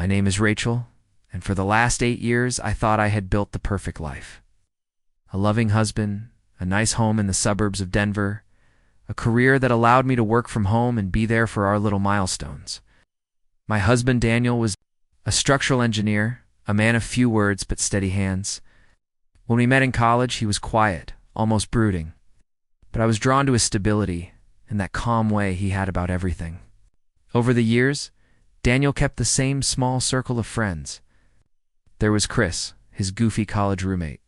My name is Rachel, and for the last 8 years I thought I had built the perfect life. A loving husband, a nice home in the suburbs of Denver, a career that allowed me to work from home and be there for our little milestones. My husband Daniel was a structural engineer, a man of few words but steady hands. When we met in college, he was quiet, almost brooding, but I was drawn to his stability and that calm way he had about everything. Over the years, Daniel kept the same small circle of friends. There was Chris, his goofy college roommate.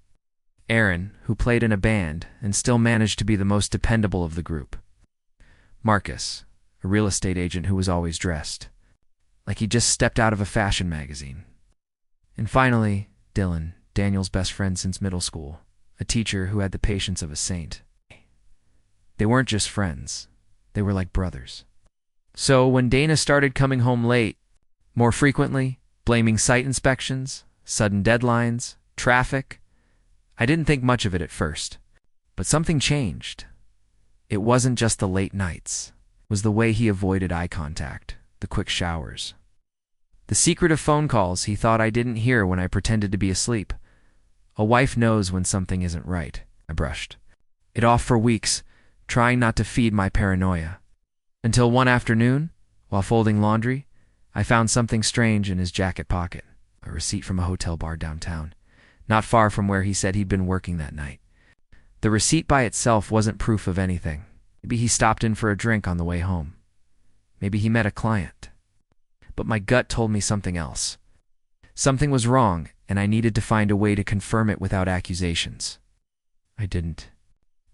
Aaron, who played in a band and still managed to be the most dependable of the group. Marcus, a real estate agent who was always dressed like he just stepped out of a fashion magazine. And finally, Dylan, Daniel's best friend since middle school, a teacher who had the patience of a saint. They weren't just friends, they were like brothers. So when Dana started coming home late, more frequently, blaming site inspections, sudden deadlines, traffic, I didn't think much of it at first. But something changed. It wasn't just the late nights. It was the way he avoided eye contact, the quick showers. The secretive phone calls he thought I didn't hear when I pretended to be asleep. A wife knows when something isn't right. I brushed it off for weeks, trying not to feed my paranoia. Until one afternoon, while folding laundry, I found something strange in his jacket pocket, a receipt from a hotel bar downtown, not far from where he said he'd been working that night. The receipt by itself wasn't proof of anything. Maybe he stopped in for a drink on the way home. Maybe he met a client. But my gut told me something else. Something was wrong, and I needed to find a way to confirm it without accusations. I didn't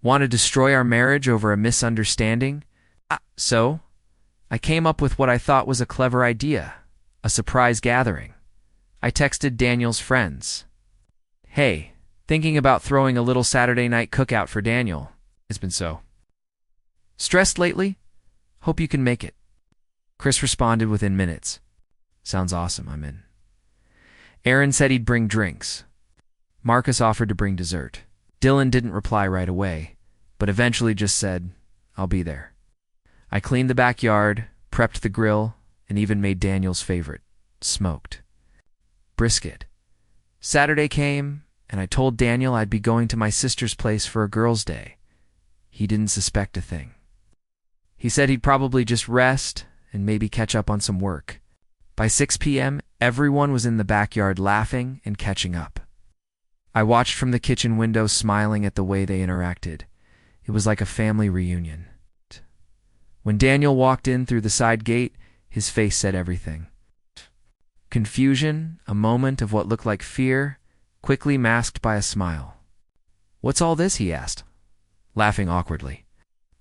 want to destroy our marriage over a misunderstanding. So, I came up with what I thought was a clever idea, a surprise gathering. I texted Daniel's friends. Hey, thinking about throwing a little Saturday night cookout for Daniel. It's been so stressed lately. Hope you can make it. Chris responded within minutes. Sounds awesome, I'm in. Aaron said he'd bring drinks. Marcus offered to bring dessert. Dylan didn't reply right away, but eventually just said, I'll be there. I cleaned the backyard, prepped the grill, and even made Daniel's favorite, smoked brisket. Saturday came, and I told Daniel I'd be going to my sister's place for a girls' day. He didn't suspect a thing. He said he'd probably just rest and maybe catch up on some work. By 6 p.m., everyone was in the backyard laughing and catching up. I watched from the kitchen window, smiling at the way they interacted. It was like a family reunion. When Daniel walked in through the side gate, his face said everything. Confusion, a moment of what looked like fear, quickly masked by a smile. What's all this? He asked, laughing awkwardly.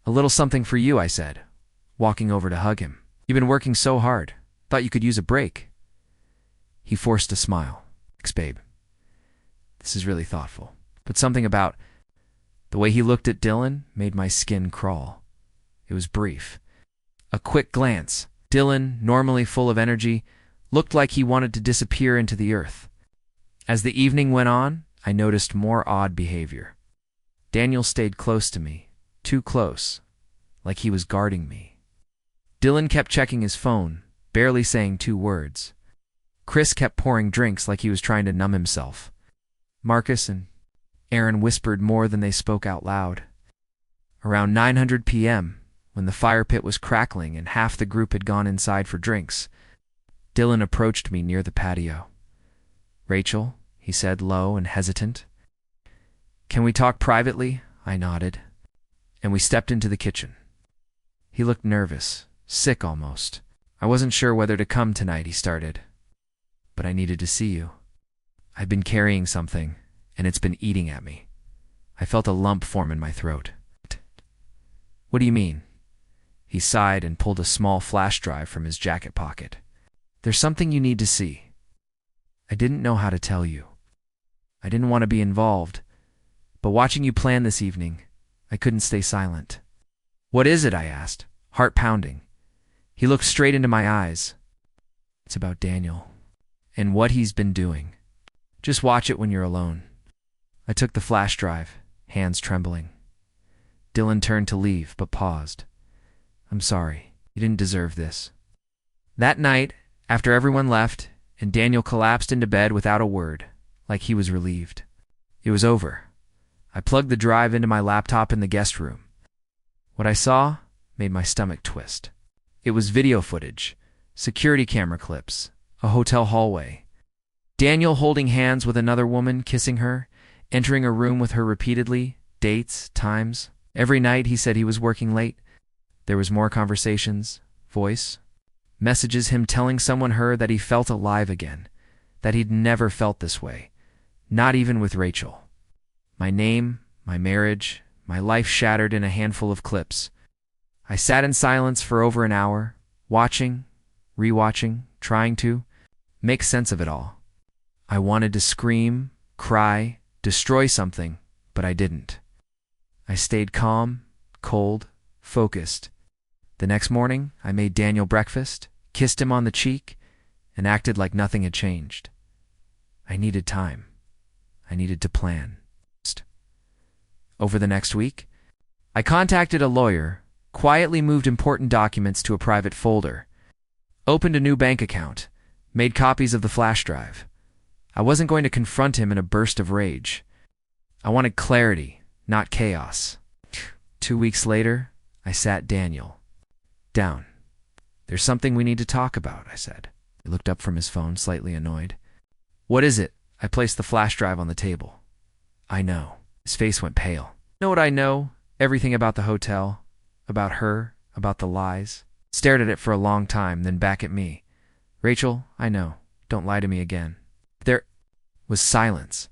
A little something for you, I said, walking over to hug him. You've been working so hard. Thought you could use a break. He forced a smile. Thanks, babe. This is really thoughtful. But something about the way he looked at Dylan made my skin crawl. It was brief. A quick glance. Dylan, normally full of energy, looked like he wanted to disappear into the earth. As the evening went on, I noticed more odd behavior. Daniel stayed close to me, too close, like he was guarding me. Dylan kept checking his phone, barely saying 2 words. Chris kept pouring drinks like he was trying to numb himself. Marcus and Aaron whispered more than they spoke out loud. Around 9:00 p.m., when the fire pit was crackling and half the group had gone inside for drinks, Dylan approached me near the patio. Rachel, he said, low and hesitant. Can we talk privately? I nodded, and we stepped into the kitchen. He looked nervous, sick almost. I wasn't sure whether to come tonight, he started. But I needed to see you. I've been carrying something, and it's been eating at me. I felt a lump form in my throat. What do you mean? He sighed and pulled a small flash drive from his jacket pocket. There's something you need to see. I didn't know how to tell you. I didn't want to be involved, but watching you plan this evening, I couldn't stay silent. What is it? I asked, heart pounding. He looked straight into my eyes. It's about Daniel and what he's been doing. Just watch it when you're alone. I took the flash drive, hands trembling. Dylan turned to leave, but paused. I'm sorry. You didn't deserve this. That night, after everyone left, and Daniel collapsed into bed without a word, like he was relieved. It was over. I plugged the drive into my laptop in the guest room. What I saw made my stomach twist. It was video footage, security camera clips, a hotel hallway. Daniel holding hands with another woman, kissing her, entering a room with her repeatedly, dates, times. Every night he said he was working late. There was more conversations, voice, messages, him telling someone her that he felt alive again, that he'd never felt this way, not even with Rachel. My name, my marriage, my life shattered in a handful of clips. I sat in silence for over an hour, watching, rewatching, trying to make sense of it all. I wanted to scream, cry, destroy something, but I didn't. I stayed calm, cold, focused. The next morning, I made Daniel breakfast, kissed him on the cheek, and acted like nothing had changed. I needed time. I needed to plan. Over the next week, I contacted a lawyer, quietly moved important documents to a private folder, opened a new bank account, made copies of the flash drive. I wasn't going to confront him in a burst of rage. I wanted clarity, not chaos. 2 weeks later, I sat Daniel down. "There's something we need to talk about," I said. He looked up from his phone, slightly annoyed. "What is it?" I placed the flash drive on the table. "I know." His face went pale. "Know what I know? Everything about the hotel, about her, about the lies." Stared at it for a long time, then back at me. "Rachel, I know. Don't lie to me again." There was silence.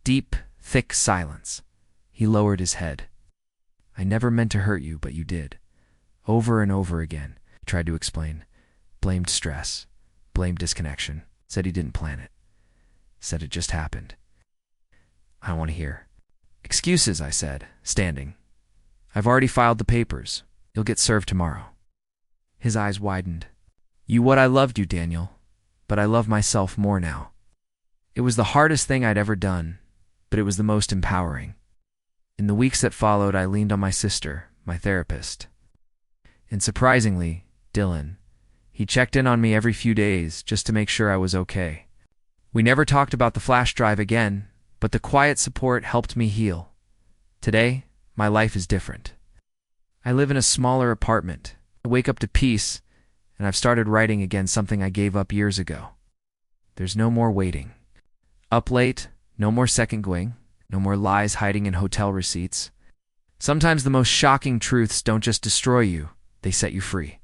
Deep, thick silence. He lowered his head. "I never meant to hurt you, but you did. Over and over again." He tried to explain. Blamed stress. Blamed disconnection. Said he didn't plan it. Said it just happened. "I don't want to hear." "Excuses," I said, standing. "I've already filed the papers. You'll get served tomorrow." His eyes widened. I loved you, Daniel, but I love myself more now." It was the hardest thing I'd ever done, but it was the most empowering. In the weeks that followed, I leaned on my sister, my therapist. And surprisingly, Dylan. He checked in on me every few days just to make sure I was okay. We never talked about the flash drive again, but the quiet support helped me heal. Today, my life is different. I live in a smaller apartment. I wake up to peace, and I've started writing again, something I gave up years ago. There's no more waiting. Up late, no more second going, no more lies hiding in hotel receipts. Sometimes the most shocking truths don't just destroy you, they set you free.